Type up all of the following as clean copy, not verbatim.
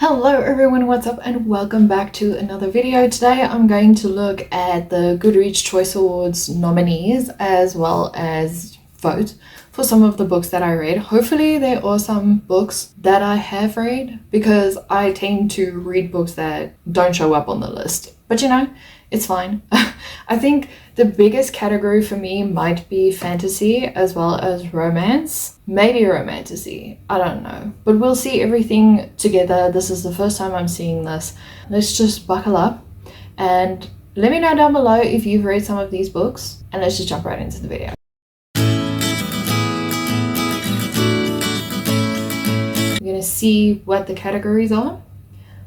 Hello everyone, what's up and welcome back to another video. Today I'm going to look at the Goodreads Choice Awards nominees as well as vote for some of the books that I read. Hopefully there are some books that I have read because I tend to read books that don't show up on the list. But you know, it's fine. I think the biggest category for me might be fantasy as well as romance. Maybe romantasy, I don't know. But we'll see everything together. This is the first time I'm seeing this. Let's just buckle up and let me know down below if you've read some of these books, and let's just jump right into the video. You're gonna see what the categories are.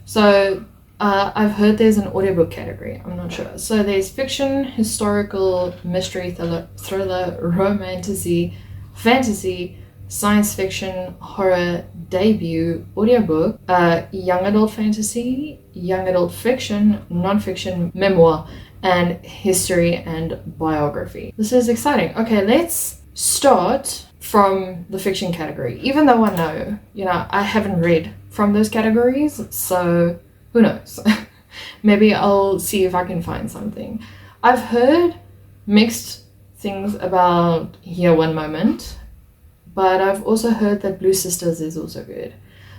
So I've heard there's an audiobook category, I'm not sure. So there's fiction, historical, mystery, thriller, romantasy, fantasy, science fiction, horror, debut, audiobook, young adult fantasy, young adult fiction, non-fiction, memoir, and history and biography. This is exciting. Okay, let's start from the fiction category. Even though I know, I haven't read from those categories, so who knows? Maybe I'll see if I can find something. I've heard mixed things about Here One Moment, but I've also heard that Blue Sisters is also good.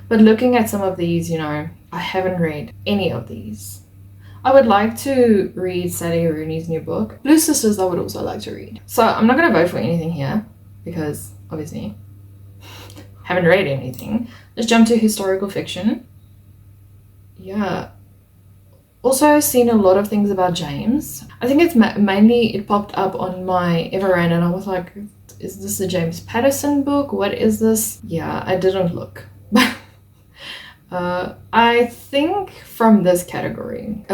But looking at some of these, I haven't read any of these. I would like to read Sally Rooney's new book. Blue Sisters I would also like to read. So I'm not going to vote for anything here because obviously haven't read anything. Let's jump to historical fiction. Yeah, also seen a lot of things about James. I think it's mainly it popped up on my Everend and I was like, is this a James Patterson book? What is this? Yeah, I didn't look. I think from this category,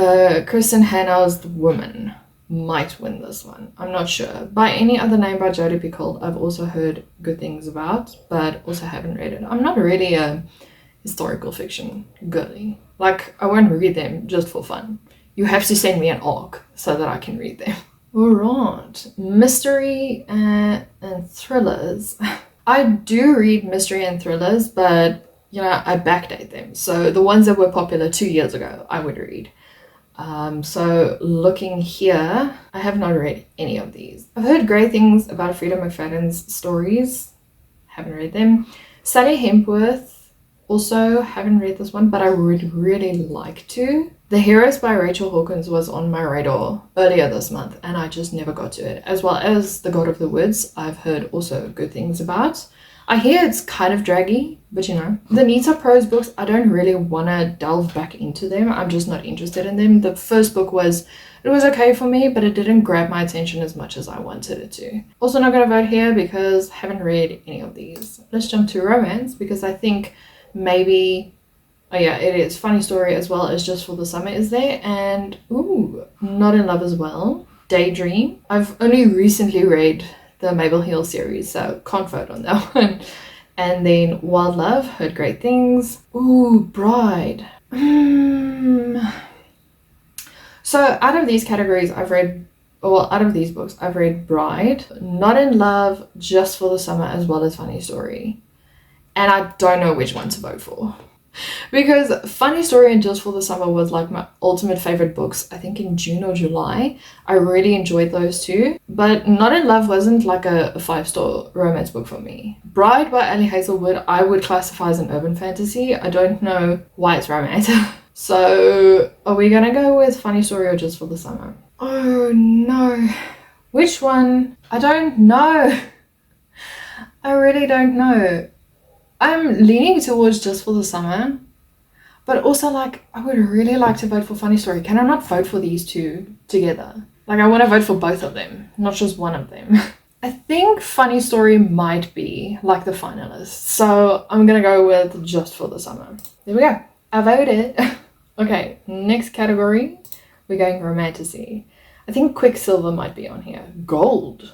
Kristen Hannah's The Woman might win this one. I'm not sure. By Any Other Name by Jodi Picoult, I've also heard good things about, but also haven't read it. I'm not really a historical fiction girly. Like, I won't read them just for fun. You have to send me an arc so that I can read them. Alright, mystery and thrillers. I do read mystery and thrillers, but I backdate them. So the ones that were popular 2 years ago, I would read. So looking here, I have not read any of these. I've heard great things about Frida McFadden's stories. Haven't read them. Sally Hempworth. Also haven't read this one, but I would really like to. The Heroes by Rachel Hawkins was on my radar earlier this month and I just never got to it. As well as The God of the Woods, I've heard also good things about. I hear it's kind of draggy, but the Nita Prose books, I don't really want to delve back into them. I'm just not interested in them. The first book it was okay for me, but it didn't grab my attention as much as I wanted it to. Also not going to vote here because I haven't read any of these. Let's jump to romance because I think maybe, oh yeah, it is Funny Story as well as Just for the Summer is there, and Not in Love as well. Daydream. I've only recently read the Mabel Hill series, so can't vote on that one. And then Wild Love, heard great things. Bride. So out of these categories out of these books I've read Bride, Not in Love, Just for the Summer as well as Funny Story. And I don't know which one to vote for. Because Funny Story and Just for the Summer was like my ultimate favorite books, I think in June or July. I really enjoyed those two. But Not in Love wasn't like a 5-star romance book for me. Bride by Ali Hazelwood, I would classify as an urban fantasy. I don't know why it's romance. So are we gonna go with Funny Story or Just for the Summer? Oh no. Which one? I don't know. I really don't know. I'm leaning towards Just for the Summer, but also like I would really like to vote for Funny Story. Can I not vote for these two together? Like I want to vote for both of them, not just one of them. I think Funny Story might be like the finalist, so I'm gonna go with Just for the Summer. There we go. I voted. Okay, next category, we're going romantasy. I think Quicksilver might be on here. Gold.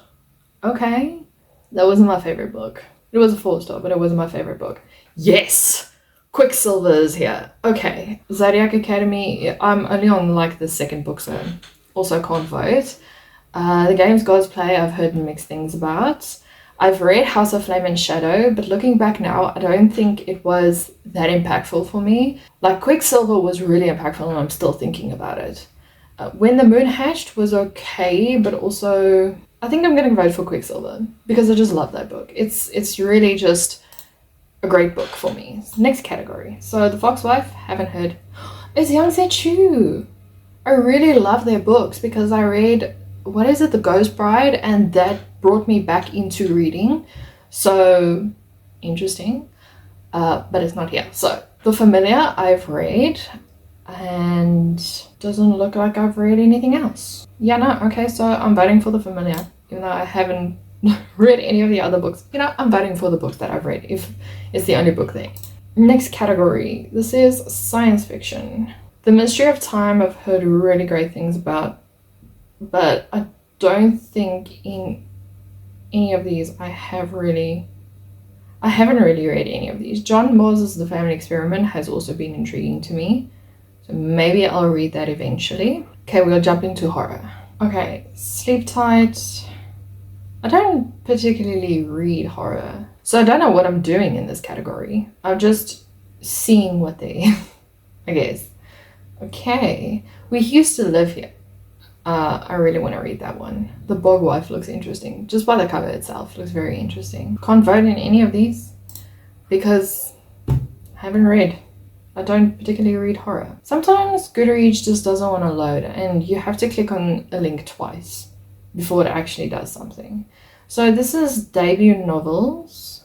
Okay, that wasn't my favorite book. It was a 4-star, but it wasn't my favorite book. Yes! Quicksilver is here. Okay. Zodiac Academy. I'm only on like the second book, so also can't vote. The Games Gods Play, I've heard mixed things about. I've read House of Flame and Shadow, but looking back now, I don't think it was that impactful for me. Like, Quicksilver was really impactful, and I'm still thinking about it. When the Moon Hatched was okay, but also I think I'm gonna vote for Quicksilver because I just love that book. It's really just a great book for me. Next category. So The Fox Wife, haven't heard. It's Young Chu. I really love their books because I read, what is it, The Ghost Bride, and that brought me back into reading. So interesting. But it's not here. So The Familiar I've read, and doesn't look like I've read anything else. Yeah, no, okay, so I'm voting for The Familiar, even though I haven't read any of the other books. You know, I'm voting for the books that I've read if it's the only book there. Next category. This is science fiction. The Mystery of Time I've heard really great things about, but I don't think in any of these I haven't really read any of these. John Moses' The Family Experiment has also been intriguing to me. So maybe I'll read that eventually. Okay, we'll jump into horror. Okay, Sleep Tight. I don't particularly read horror, so I don't know what I'm doing in this category. I'm just seeing what they I guess. Okay, We Used to Live Here. I really want to read that one. The Bog Wife looks interesting. Just by the cover itself, looks very interesting. Can't vote in any of these because I haven't read. I don't particularly read horror. Sometimes Goodreads just doesn't want to load, and you have to click on a link twice before it actually does something. So this is debut novels.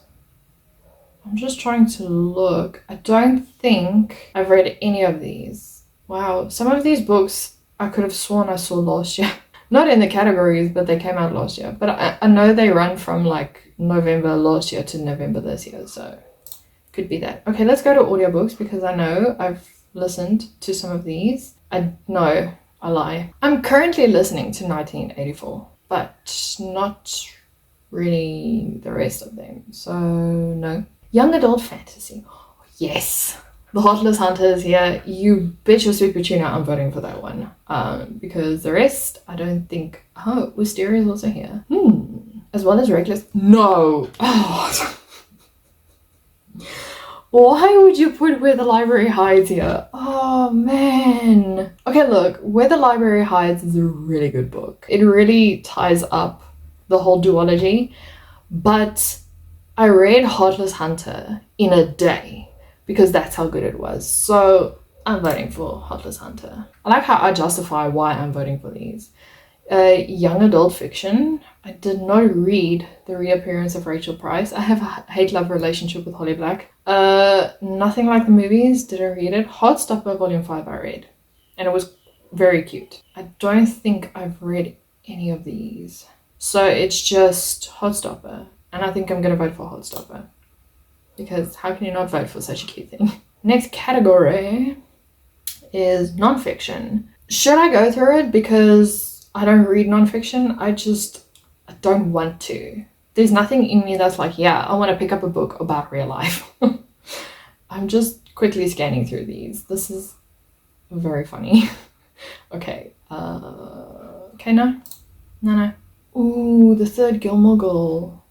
I'm just trying to look. I don't think I've read any of these. Wow, some of these books I could have sworn I saw last year. Not in the categories, but they came out last year. But I know they run from like November last year to November this year, so could be that. Okay, let's go to audiobooks because I know I've listened to some of these. I lie. I'm currently listening to 1984, but not really the rest of them. So no. Young adult fantasy. Oh, yes. The Heartless Hunter is here. You bet your sweet Petunia I'm voting for that one. Because the rest, I don't think... Oh, Wisteria is also here. As well as Reckless. No. Oh. Why would you put Where the Library Hides here? Oh, man. Okay, look. Where the Library Hides is a really good book. It really ties up the whole duology. But I read Heartless Hunter in a day because that's how good it was. So I'm voting for Heartless Hunter. I like how I justify why I'm voting for these. Young adult fiction. I did not read The Reappearance of Rachel Price. I have a hate-love relationship with Holly Black. Nothing Like the Movies. Didn't read it. Heartstopper Volume 5 I read. And it was very cute. I don't think I've read any of these. So it's just Heartstopper. And I think I'm going to vote for Heartstopper. Because how can you not vote for such a cute thing? Next category is nonfiction. Should I go through it? Because I don't read nonfiction. I don't want to. There's nothing in me that's like, yeah, I want to pick up a book about real life. I'm just quickly scanning through these. This is very funny. Okay. Okay, no. Ooh, The Third Gilmore Girl.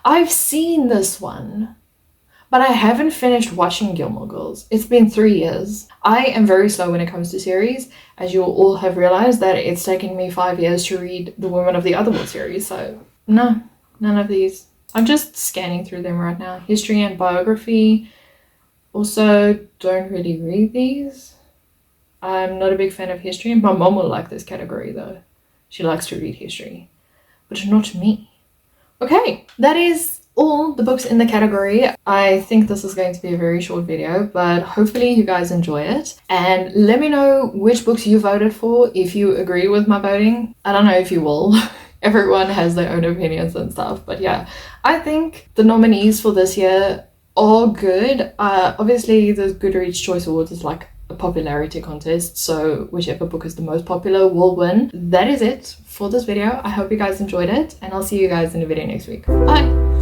I've seen this one, but I haven't finished watching Gilmore Girls. It's been 3 years. I am very slow when it comes to series, as you all have realized that it's taken me 5 years to read the Women of the Otherworld series, so no, none of these. I'm just scanning through them right now. History and biography. Also, don't really read these. I'm not a big fan of history. My mom will like this category though. She likes to read history, but not me. Okay, that is all the books in the category. I think this is going to be a very short video, but hopefully you guys enjoy it. And let me know which books you voted for, if you agree with my voting. I don't know if you will. Everyone has their own opinions and stuff, but yeah. I think the nominees for this year are good. Obviously, the Goodreads Choice Awards is like a popularity contest, so whichever book is the most popular will win. That is it for this video. I hope you guys enjoyed it, and I'll see you guys in a video next week. Bye!